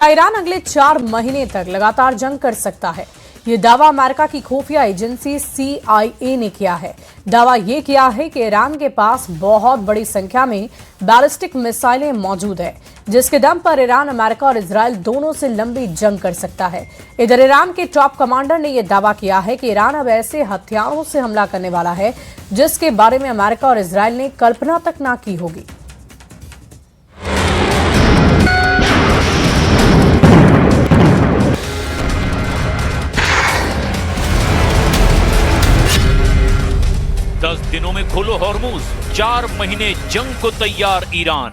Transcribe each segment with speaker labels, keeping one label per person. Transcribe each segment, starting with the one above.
Speaker 1: Iran अगले 4 महीने तक लगातार जंग कर सकता है। ये दावा अमेरिका की खुफिया एजेंसी CIA ने किया है। दावा ये किया है कि ईरान के पास बहुत बड़ी संख्या में बैलिस्टिक मिसाइलें मौजूद है, जिसके दम पर ईरान अमेरिका और इजराइल दोनों से लंबी जंग कर सकता है। इधर ईरान के टॉप कमांडर ने यह दावा किया है कि ईरान अब ऐसे हथियारों से हमला करने वाला है जिसके बारे में अमेरिका और इजराइल ने कल्पना तक ना की होगी।
Speaker 2: दस दिनों में खोलो हॉर्मुज, 4 महीने जंग को तैयार ईरान।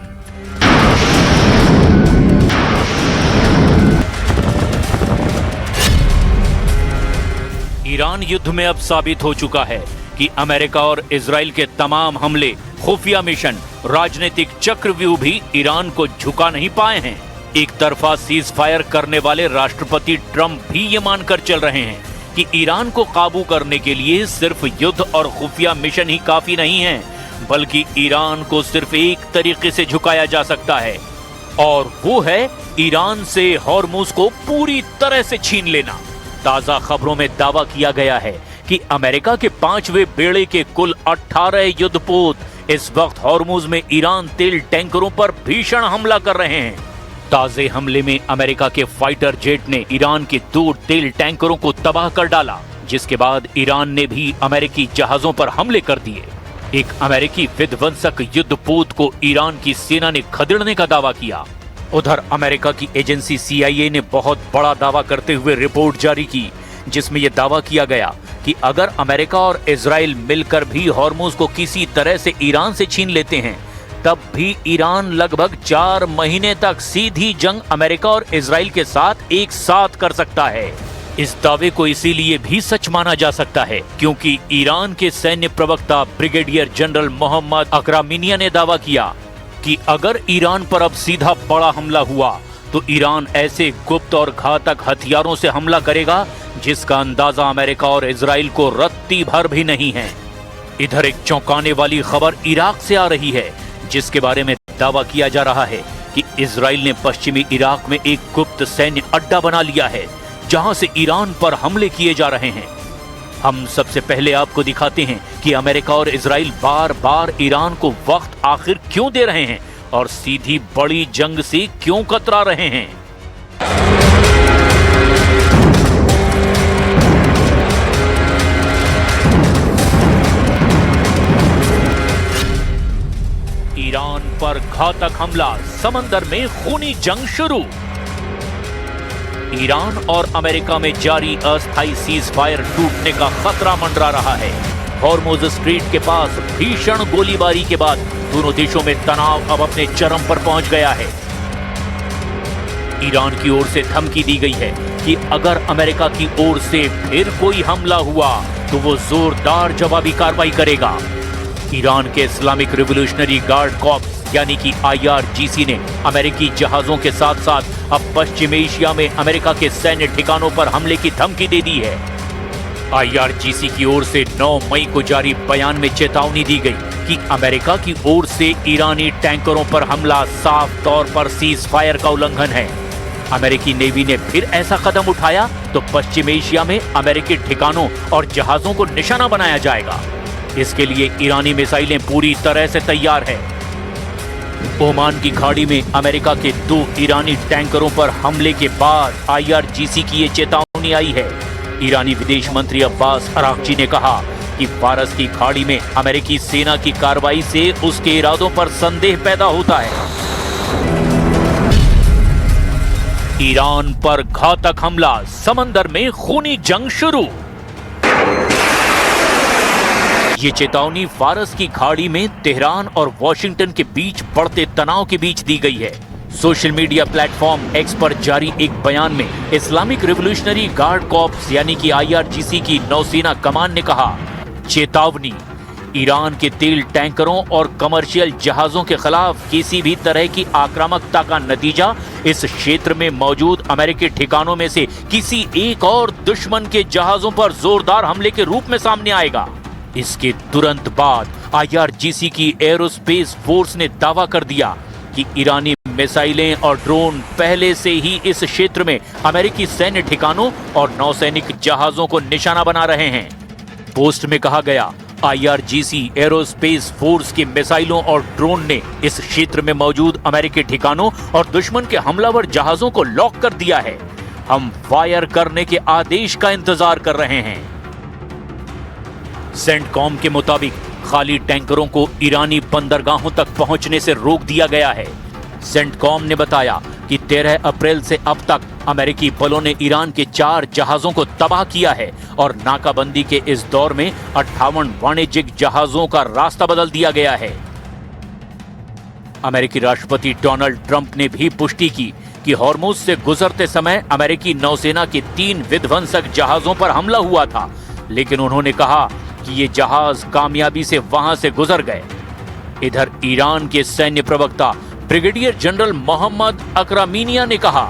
Speaker 2: ईरान युद्ध में अब साबित हो चुका है कि अमेरिका और इजराइल के तमाम हमले, खुफिया मिशन, राजनीतिक चक्रव्यूह भी ईरान को झुका नहीं पाए हैं। एक तरफा सीज फायर करने वाले राष्ट्रपति ट्रंप भी ये मानकर चल रहे हैं कि ईरान को काबू करने के लिए सिर्फ युद्ध और खुफिया मिशन ही काफी नहीं है, बल्कि ईरान को सिर्फ एक तरीके से झुकाया जा सकता है, और वो है ईरान से हॉर्मुज को पूरी तरह से छीन लेना। ताजा खबरों में दावा किया गया है कि अमेरिका के 5वें बेड़े के कुल 18 युद्धपोत इस वक्त हॉर्मुज में ईरान तेल टैंकरों पर भीषण हमला कर रहे हैं। ताजे हमले में अमेरिका के फाइटर जेट ने ईरान के 2 तेल टैंकरों को तबाह कर डाला, जिसके बाद ईरान ने भी अमेरिकी जहाजों पर हमले कर दिए। एक अमेरिकी विध्वंसक युद्धपोत को ईरान की सेना ने खदेड़ने का दावा किया। उधर अमेरिका की एजेंसी CIA ने बहुत बड़ा दावा करते हुए रिपोर्ट जारी की, जिसमें यह दावा किया गया कि अगर अमेरिका और इजराइल मिलकर भी हॉर्मुज को किसी तरह से ईरान से छीन लेते हैं, तब भी ईरान लगभग 4 महीने तक सीधी जंग अमेरिका और इजराइल के साथ एक साथ कर सकता है। इस दावे को इसीलिए भी सच माना जा सकता है क्योंकि ईरान के सैन्य प्रवक्ता ब्रिगेडियर जनरल मोहम्मद अकरामिनिया ने दावा किया कि अगर ईरान पर अब सीधा बड़ा हमला हुआ तो ईरान ऐसे गुप्त और घातक हथियारों से हमला करेगा जिसका अंदाजा अमेरिका और इजराइल को रत्ती भर भी नहीं है। इधर एक चौंकाने वाली खबर इराक से आ रही है, जिसके बारे में दावा किया जा रहा है कि इजराइल ने पश्चिमी इराक में एक गुप्त सैन्य अड्डा बना लिया है जहां से ईरान पर हमले किए जा रहे हैं। हम सबसे पहले आपको दिखाते हैं कि अमेरिका और इजराइल बार बार ईरान को वक्त आखिर क्यों दे रहे हैं और सीधी बड़ी जंग से क्यों कतरा रहे हैं। ईरान पर घातक हमला, समंदर में खूनी जंग शुरू। ईरान और अमेरिका में जारी अस्थायी सीज फायर टूटने का खतरा मंडरा रहा है। हॉर्मुज स्ट्रीट के पास भीषण गोलीबारी के बाद दोनों देशों में तनाव अब अपने चरम पर पहुंच गया है। ईरान की ओर से धमकी दी गई है कि अगर अमेरिका की ओर से फिर कोई हमला हुआ तो वो जोरदार जवाबी कार्रवाई करेगा। ईरान के इस्लामिक रिवॉल्यूशनरी गार्ड कॉर्प्स यानी कि IRGC ने अमेरिकी जहाजों के साथ साथ अब पश्चिम एशिया में अमेरिका के सैन्य ठिकानों पर हमले की धमकी दे दी है। IRGC की ओर से 9 मई को जारी बयान में चेतावनी दी गई कि अमेरिका की ओर से ईरानी टैंकरों पर हमला साफ तौर पर सीज फायर का उल्लंघन है। अमेरिकी नेवी ने फिर ऐसा कदम उठाया तो पश्चिम एशिया में अमेरिकी ठिकानों और जहाजों को निशाना बनाया जाएगा। इसके लिए ईरानी मिसाइलें पूरी तरह से तैयार है। ओमान की खाड़ी में अमेरिका के 2 ईरानी टैंकरों पर हमले के बाद IRGC की ये चेतावनी आई है। ईरानी विदेश मंत्री अब्बास अरागची ने कहा कि फारस की खाड़ी में अमेरिकी सेना की कार्रवाई से उसके इरादों पर संदेह पैदा होता है। ईरान पर घातक हमला, समंदर में खूनी जंग शुरू। ये चेतावनी फारस की खाड़ी में तेहरान और वॉशिंगटन के बीच बढ़ते तनाव के बीच दी गई है। सोशल मीडिया प्लेटफॉर्म X पर जारी एक बयान में इस्लामिक रिवॉल्यूशनरी गार्ड कॉर्प्स यानी कि IRGC की नौसेना कमान ने कहा, चेतावनी, ईरान के तेल टैंकरों और कमर्शियल जहाजों के खिलाफ किसी भी तरह की आक्रामकता का नतीजा इस क्षेत्र में मौजूद अमेरिकी ठिकानों में से किसी एक और दुश्मन के जहाजों पर जोरदार हमले के रूप में सामने आएगा। इसके तुरंत बाद IRGC की एरोस्पेस फोर्स ने दावा कर दिया कि ईरानी मिसाइलें और ड्रोन पहले से ही इस क्षेत्र में अमेरिकी सैन्य ठिकानों और नौसैनिक जहाजों को निशाना बना रहे हैं। पोस्ट में कहा गया, IRGC एरोस्पेस फोर्स की मिसाइलों और ड्रोन ने इस क्षेत्र में मौजूद अमेरिकी ठिकानों और दुश्मन के हमलावर जहाजों को लॉक कर दिया है। हम फायर करने के आदेश का इंतजार कर रहे हैं। सेंटकॉम के मुताबिक खाली टैंकरों को ईरानी बंदरगाहों तक पहुंचने से रोक दिया गया है। सेंटकॉम ने बताया कि 13 अप्रैल से अब तक अमेरिकी बलों ने ईरान के 4 जहाजों को तबाह किया है और नाकाबंदी के इस दौर में 58 वाणिज्यिक जहाजों का रास्ता बदल दिया गया है। अमेरिकी राष्ट्रपति डोनाल्ड ट्रंप ने भी पुष्टि की कि हॉर्मुज से गुजरते समय अमेरिकी नौसेना के 3 विध्वंसक जहाजों पर हमला हुआ था, लेकिन उन्होंने कहा कि ये जहाज कामयाबी से वहां से गुजर गए। इधर ईरान के सैन्य प्रवक्ता ब्रिगेडियर जनरल मोहम्मद अकरामीनिया ने कहा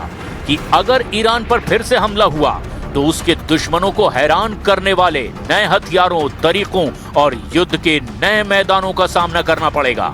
Speaker 2: कि अगर ईरान पर फिर से हमला हुआ तो उसके दुश्मनों को हैरान करने वाले नए हथियारों, तरीकों और युद्ध के नए मैदानों का सामना करना पड़ेगा।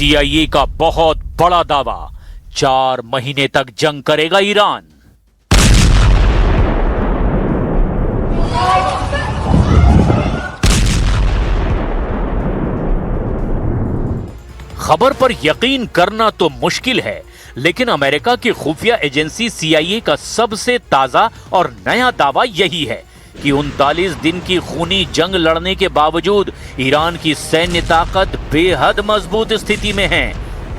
Speaker 2: CIA का बहुत बड़ा दावा, 4 महीने तक जंग करेगा ईरान। खबर पर यकीन करना तो मुश्किल है, लेकिन अमेरिका की खुफिया एजेंसी CIA का सबसे ताजा और नया दावा यही है कि 39 दिन की खूनी जंग लड़ने के बावजूद ईरान की सैन्य ताकत बेहद मजबूत स्थिति में है।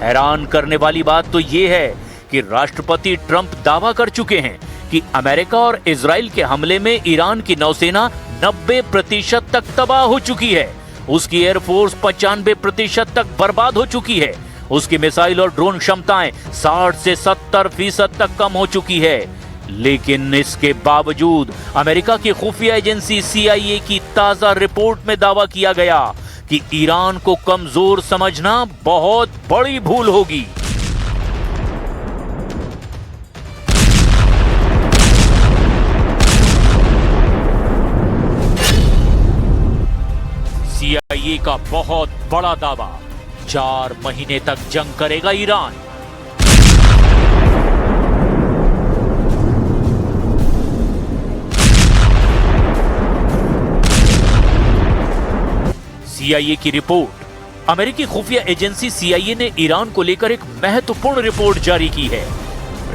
Speaker 2: हैरान करने वाली बात तो यह है कि राष्ट्रपति ट्रंप दावा कर चुके हैं कि अमेरिका और इजराइल के हमले में ईरान की नौसेना 90% तक तबाह हो चुकी है। उसकी एयरफोर्स 95% तक बर्बाद हो चुकी है। उसकी मिसाइल और ड्रोन क्षमताएं 60 से 70% तक कम हो चुकी है। लेकिन इसके बावजूद अमेरिका की खुफिया एजेंसी CIA की ताजा रिपोर्ट में दावा किया गया कि ईरान को कमजोर समझना बहुत बड़ी भूल होगी। CIA का बहुत बड़ा दावा, 4 महीने तक जंग करेगा ईरान। CIA की रिपोर्ट। अमेरिकी खुफिया एजेंसी CIA ने ईरान को लेकर एक महत्वपूर्ण रिपोर्ट जारी की है।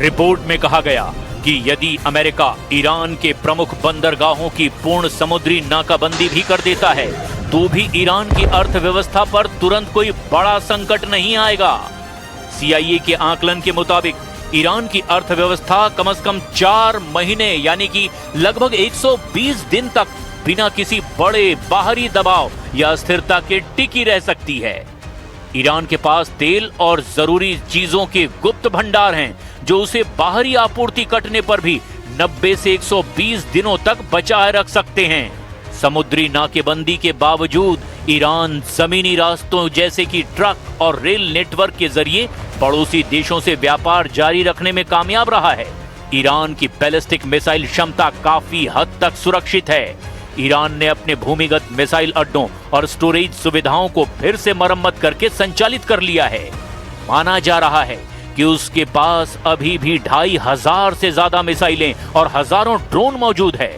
Speaker 2: रिपोर्ट में कहा गया कि यदि अमेरिका ईरान के प्रमुख बंदरगाहों की पूर्ण समुद्री नाकाबंदी भी कर देता है तो भी ईरान की अर्थव्यवस्था पर तुरंत कोई बड़ा संकट नहीं आएगा। CIA के आकलन के मुताबिक ईरान की अर्थव्यवस्था कम से कम 4 महीने यानी कि लगभग 120 दिन तक बिना किसी बड़े बाहरी दबाव या अस्थिरता के टिकी रह सकती है। ईरान के पास तेल और जरूरी चीजों के गुप्त भंडार हैं जो उसे बाहरी आपूर्ति कटने पर भी 90 से 120 दिनों तक बचाए रख सकते हैं। समुद्री नाकेबंदी के बावजूद ईरान जमीनी रास्तों जैसे कि ट्रक और रेल नेटवर्क के जरिए पड़ोसी देशों से व्यापार जारी रखने में कामयाब रहा है। ईरान की बैलिस्टिक मिसाइल क्षमता काफी हद तक सुरक्षित है। ईरान ने अपने भूमिगत मिसाइल अड्डों और स्टोरेज सुविधाओं को फिर से मरम्मत करके संचालित कर लिया है। माना जा रहा है कि उसके पास अभी भी 2500 से ज्यादा मिसाइलें और हजारों ड्रोन मौजूद है।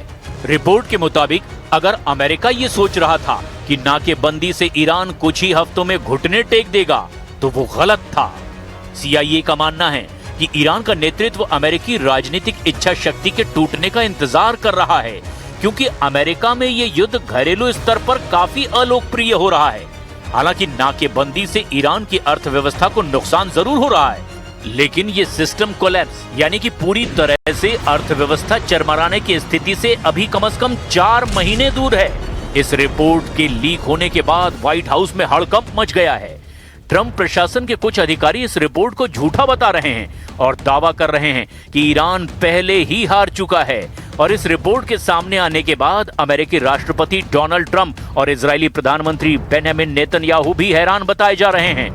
Speaker 2: रिपोर्ट के मुताबिक अगर अमेरिका ये सोच रहा था कि नाकेबंदी से ईरान कुछ ही हफ्तों में घुटने टेक देगा तो वो गलत था। CIA का मानना है कि ईरान का नेतृत्व अमेरिकी राजनीतिक इच्छा शक्ति के टूटने का इंतजार कर रहा है, क्योंकि अमेरिका में ये युद्ध घरेलू स्तर पर काफी अलोकप्रिय हो रहा है। हालांकि नाकेबंदी से ईरान की अर्थव्यवस्था को नुकसान जरूर हो रहा है, लेकिन ये सिस्टम कोलैप्स यानी कि पूरी तरह से अर्थव्यवस्था चरमराने की स्थिति से अभी कम से कम 4 महीने दूर है। इस रिपोर्ट के लीक होने के बाद व्हाइट हाउस में हड़कंप मच गया है। ट्रंप प्रशासन के कुछ अधिकारी इस रिपोर्ट को झूठा बता रहे हैं और दावा कर रहे हैं कि ईरान पहले ही हार चुका है। और इस रिपोर्ट के सामने आने के बाद अमेरिकी राष्ट्रपति डोनाल्ड ट्रंप और इजरायली प्रधानमंत्री बेंजामिन नेतन्याहू भी हैरान बताए जा रहे हैं,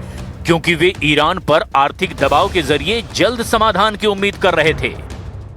Speaker 2: क्योंकि वे ईरान पर आर्थिक दबाव के जरिए जल्द समाधान की उम्मीद कर रहे थे।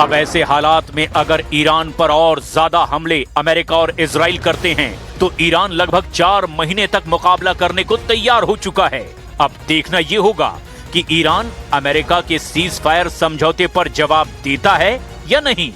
Speaker 2: अब ऐसे हालात में अगर ईरान पर और ज्यादा हमले अमेरिका और इजराइल करते हैं तो ईरान लगभग 4 महीने तक मुकाबला करने को तैयार हो चुका है। अब देखना यह होगा कि ईरान अमेरिका के सीज फायर समझौते पर जवाब देता है या नहीं।